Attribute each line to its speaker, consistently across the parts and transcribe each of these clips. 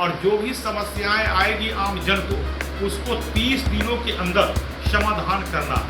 Speaker 1: और जो भी समस्याएं आएगी आम जन को उसको 30 दिनों के अंदर समाधान करना।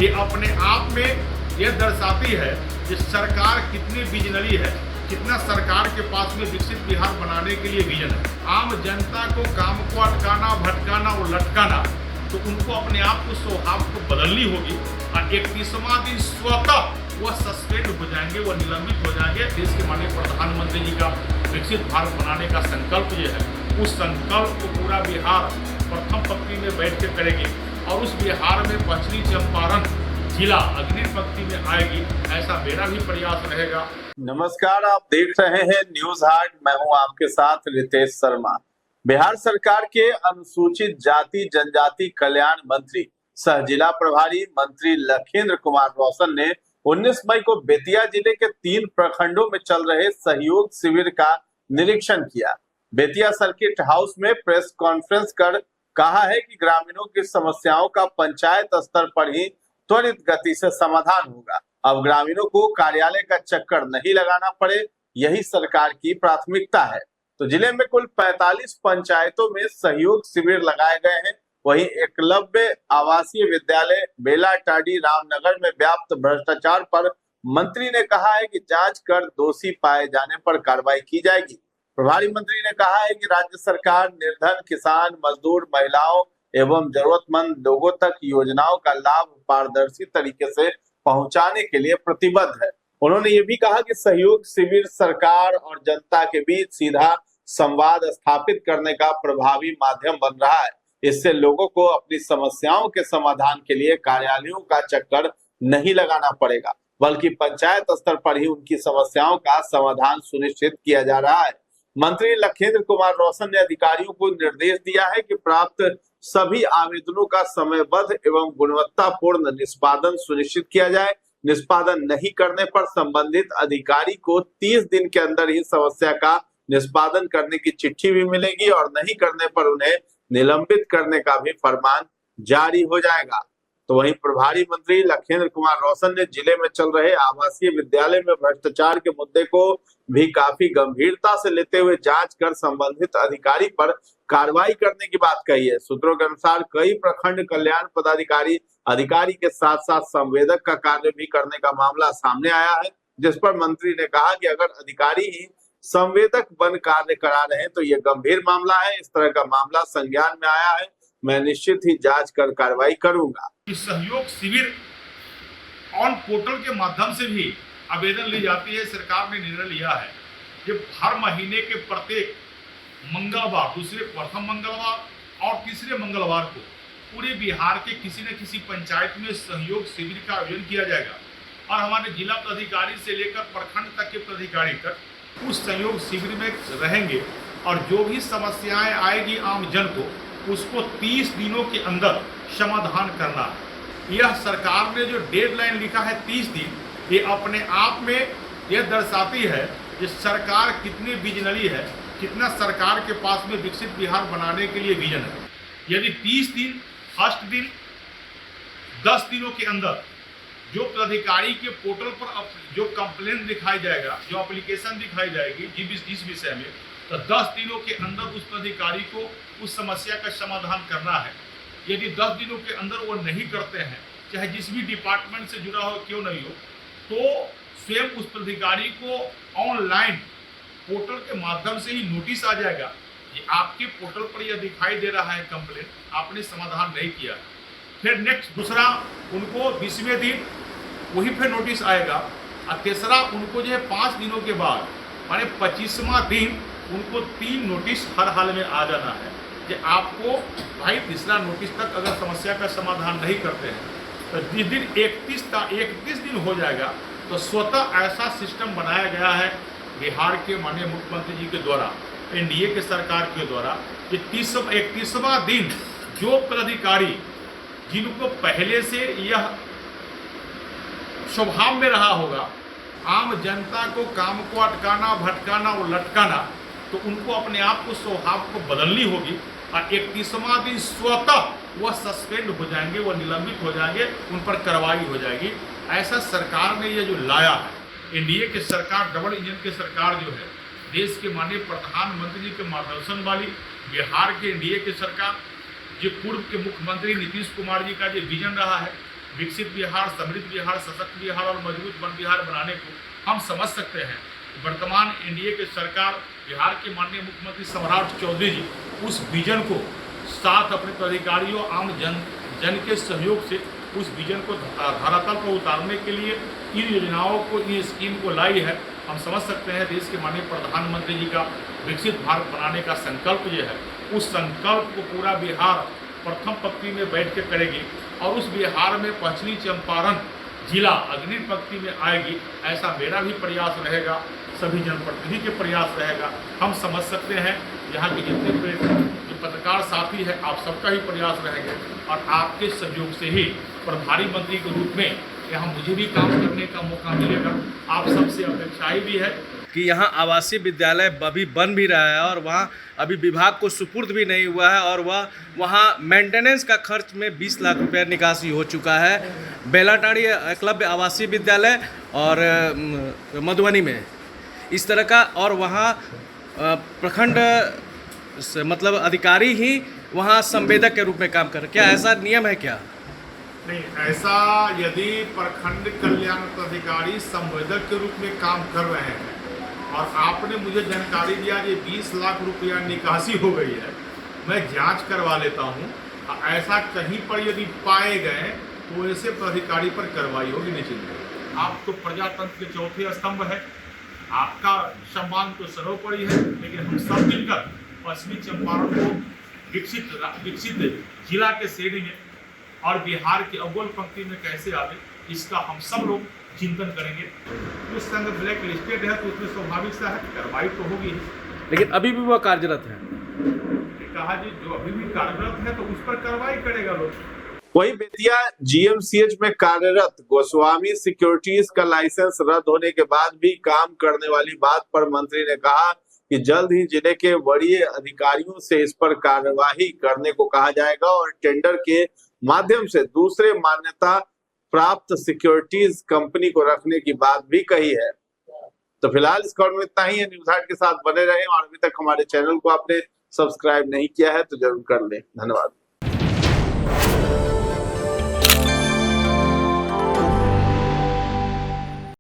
Speaker 1: ये अपने आप में यह दर्शाती है कि सरकार कितनी विजनरी है, कितना सरकार के पास में विकसित बिहार बनाने के लिए विजन है। आम जनता को काम को अटकाना, भटकाना और लटकाना, तो उनको अपने आप को स्वभाव को बदलनी होगी और 31वां दिन स्वतः वह सस्पेंड हो जाएंगे, वह निलंबित हो जाएंगे। देश के माननीय प्रधानमंत्री जी का विकसित भारत बनाने का संकल्प ये है, उस संकल्प को पूरा बिहार प्रथम पंक्ति में बैठ के करेगी और उस बिहार में पश्चिमी चंपारण जिला अग्नि पंक्ति में आएगी, ऐसा मेरा भी प्रयास रहेगा।
Speaker 2: नमस्कार, आप देख रहे हैं न्यूज हाट। मैं हूं आपके साथ रितेश शर्मा। बिहार सरकार के अनुसूचित जाति जनजाति कल्याण मंत्री सह जिला प्रभारी मंत्री लखेंद्र कुमार रोशन ने 19 मई को बेतिया जिले के 3 प्रखंडों में चल रहे सहयोग शिविर का निरीक्षण किया। बेतिया सर्किट हाउस में प्रेस कॉन्फ्रेंस कर कहा है कि ग्रामीणों की समस्याओं का पंचायत स्तर पर ही त्वरित गति से समाधान होगा। अब ग्रामीणों को कार्यालय का चक्कर नहीं लगाना पड़े, यही सरकार की प्राथमिकता है। तो जिले में कुल 45 पंचायतों में सहयोग शिविर लगाए गए हैं। वहीं एकलव्य आवासीय विद्यालय बेलाटाडी रामनगर में व्याप्त भ्रष्टाचार पर मंत्री ने कहा है कि जांच कर दोषी पाए जाने पर कार्रवाई की जाएगी। प्रभारी मंत्री ने कहा है कि राज्य सरकार निर्धन किसान, मजदूर, महिलाओं एवं जरूरतमंद लोगों तक योजनाओं का लाभ पारदर्शी तरीके से पहुंचाने के लिए प्रतिबद्ध है। उन्होंने ये भी कहा कि सहयोग शिविर सरकार और जनता के बीच सीधा संवाद स्थापित करने का प्रभावी माध्यम बन रहा है। इससे लोगों को अपनी समस्याओं के समाधान के लिए कार्यालयों का चक्कर नहीं लगाना पड़ेगा, बल्कि पंचायत स्तर पर ही उनकी समस्याओं का समाधान सुनिश्चित किया जा रहा है। मंत्री लखेंद्र कुमार रोशन ने अधिकारियों को निर्देश दिया है कि प्राप्त सभी आवेदनों का समयबद्ध एवं गुणवत्तापूर्ण निष्पादन सुनिश्चित किया जाए। निष्पादन नहीं करने पर संबंधित अधिकारी को 30 दिन के अंदर ही समस्या का निष्पादन करने की चिट्ठी भी मिलेगी और नहीं करने पर उन्हें निलंबित करने का भी फरमान जारी हो जाएगा। तो वहीं प्रभारी मंत्री लखेंद्र कुमार रोशन ने जिले में चल रहे आवासीय विद्यालय में भ्रष्टाचार के मुद्दे को भी काफी गंभीरता से लेते हुए जांच कर संबंधित अधिकारी पर कार्रवाई करने की बात कही है। सूत्रों के अनुसार कई प्रखंड कल्याण पदाधिकारी अधिकारी के साथ साथ संवेदक का कार्य भी करने का मामला सामने आया है, जिस पर मंत्री ने कहा कि अगर अधिकारी ही संवेदक बन कार्य करा रहे हैं तो यह गंभीर मामला है। इस तरह का मामला संज्ञान में आया है, मैं निश्चित ही जांच कर कार्रवाई करूंगा।
Speaker 1: सहयोग शिविर ऑन पोर्टल के माध्यम से भी आवेदन ली जाती है। सरकार ने निर्णय लिया है कि हर महीने के प्रत्येक मंगलवार, प्रथम मंगलवार और तीसरे मंगलवार को पूरे बिहार के किसी न किसी पंचायत में सहयोग शिविर का आयोजन किया जाएगा और हमारे जिला पदाधिकारी से लेकर प्रखंड तक के पदाधिकारी तक उस सहयोग शिविर में रहेंगे और जो भी समस्याएं आएगी आम जन को उसको 30 दिनों के अंदर समाधान करना है। यह सरकार ने जो डेडलाइन लिखा है 30 दिन, ये अपने आप में यह दर्शाती है कि सरकार कितनी विजनरी है, कितना सरकार के पास में विकसित बिहार बनाने के लिए विजन है। यदि 30 दिन फर्स्ट दिन 10 दिनों के अंदर जो पदाधिकारी के पोर्टल पर जो कंप्लेंट दिखाई जाएगा, जो एप्लीकेशन दिखाई जाएगी जिस विषय में, तो 10 दिनों के अंदर उस पदाधिकारी को उस समस्या का समाधान करना है। यदि 10 दिनों के अंदर वो नहीं करते हैं, चाहे जिस भी डिपार्टमेंट से जुड़ा हो क्यों नहीं हो, तो स्वयं उस पदाधिकारी को ऑनलाइन पोर्टल के माध्यम से ही नोटिस आ जाएगा कि आपके पोर्टल पर यह दिखाई दे रहा है कंप्लेंट, आपने समाधान नहीं किया। फिर नेक्स्ट दूसरा उनको 20वें दिन वही फिर नोटिस आएगा और तीसरा उनको जो है 5 दिनों के बाद माने 25वां दिन उनको 3 नोटिस हर हाल में आ जाना है कि आपको भाई तीसरा नोटिस तक अगर समस्या का समाधान नहीं करते हैं तो जिस दिन 31 दिन हो जाएगा तो स्वतः ऐसा सिस्टम बनाया गया है बिहार के माननीय मुख्यमंत्री जी के द्वारा, एनडीए के सरकार के द्वारा कि 31वां दिन जो पदाधिकारी जिनको पहले से यह स्वभाव में रहा होगा आम जनता को काम को अटकाना, भटकाना और लटकाना, तो उनको अपने आप को स्वभाव को बदलनी होगी और 31वां दिन स्वतः वह सस्पेंड हो जाएंगे, वह निलंबित हो जाएंगे, उन पर कार्रवाई हो जाएगी। ऐसा सरकार ने ये जो लाया है, एनडीए की सरकार, डबल इंजन की सरकार जो है, देश के माननीय प्रधानमंत्री जी के मार्गदर्शन वाली बिहार के एनडीए की सरकार, जो पूर्व के मुख्यमंत्री नीतीश कुमार जी का जो विजन रहा है, विकसित बिहार, समृद्ध बिहार, सशक्त बिहार और मजबूत वन बिहार बनाने को हम समझ सकते हैं। वर्तमान एनडीए की सरकार, बिहार के माननीय मुख्यमंत्री सम्राट चौधरी जी उस विजन को साथ अपने पदाधिकारियों, आम जन के सहयोग से उस विजन को धरातल पर उतारने के लिए इन योजनाओं को, इन स्कीम को लाई है। हम समझ सकते हैं देश के माननीय प्रधानमंत्री जी का विकसित भारत बनाने का संकल्प जो है, उस संकल्प को पूरा बिहार प्रथम पंक्ति में बैठ के करेगी और उस बिहार में पश्चिमी चंपारण जिला अग्नि पंक्ति में आएगी, ऐसा मेरा भी प्रयास रहेगा, सभी जनप्रतिनिधि के प्रयास रहेगा। हम समझ सकते हैं यहाँ के जितने जो पत्रकार साथी है, आप सबका ही प्रयास रहेगा और आपके सहयोग से ही प्रभारी मंत्री के रूप में यहाँ मुझे भी काम करने का मौका मिलेगा। आप सबसे अपेक्षाएं भी है
Speaker 3: कि यहाँ आवासीय विद्यालय अभी बन भी रहा है और वहाँ अभी विभाग को सुपुर्द भी नहीं हुआ है और वह वहाँ मेंटेनेंस का खर्च में 20 लाख रुपए निकासी हो चुका है। बेलाटाड़ी एकलव्य आवासीय विद्यालय और मधुबनी में इस तरह का, और वहाँ प्रखंड मतलब अधिकारी ही वहाँ संवेदक के रूप में काम कर रहे। क्या ऐसा नियम है क्या?
Speaker 1: नहीं, ऐसा यदि प्रखंड कल्याण पदाधिकारी संवेदक के रूप में काम कर रहे हैं और आपने मुझे जानकारी दिया कि 20 लाख रुपया निकासी हो गई है, मैं जांच करवा लेता हूं। ऐसा कहीं पर यदि पाए गए तो ऐसे पदाधिकारी पर कार्रवाई होगी निश्चित। आप तो प्रजातंत्र के चौथे स्तंभ है, आपका सम्मान तो सर्वोपरि है, लेकिन हम सब मिलकर पश्चिमी चंपारण को विकसित जिला के श्रेणी में और बिहार की अव्वल पंक्ति में कैसे आवे, इसका हम सब लोग चिंतन करेंगे। जो संघ ब्लैक लिस्टेड है तो उसमें स्वाभाविक सा है कार्रवाई तो होगी,
Speaker 3: लेकिन अभी भी वह कार्यरत है।
Speaker 1: कहा जी जो अभी भी कार्यरत है तो उस पर कार्रवाई करेगा लोग।
Speaker 2: वही बेतिया जीएमसीएच में कार्यरत गोस्वामी सिक्योरिटीज का लाइसेंस रद्द होने के बाद भी काम करने वाली बात पर मंत्री ने कहा कि जल्द ही जिले के वरीय अधिकारियों से इस पर कार्यवाही करने को कहा जाएगा और टेंडर के माध्यम से दूसरे मान्यता प्राप्त सिक्योरिटीज कंपनी को रखने की बात भी कही है। तो फिलहाल इस खबर में इतना ही है। न्यूज़ हाट के साथ बने रहें और अभी तक हमारे चैनल को आपने सब्सक्राइब नहीं किया है तो जरूर कर लें। धन्यवाद।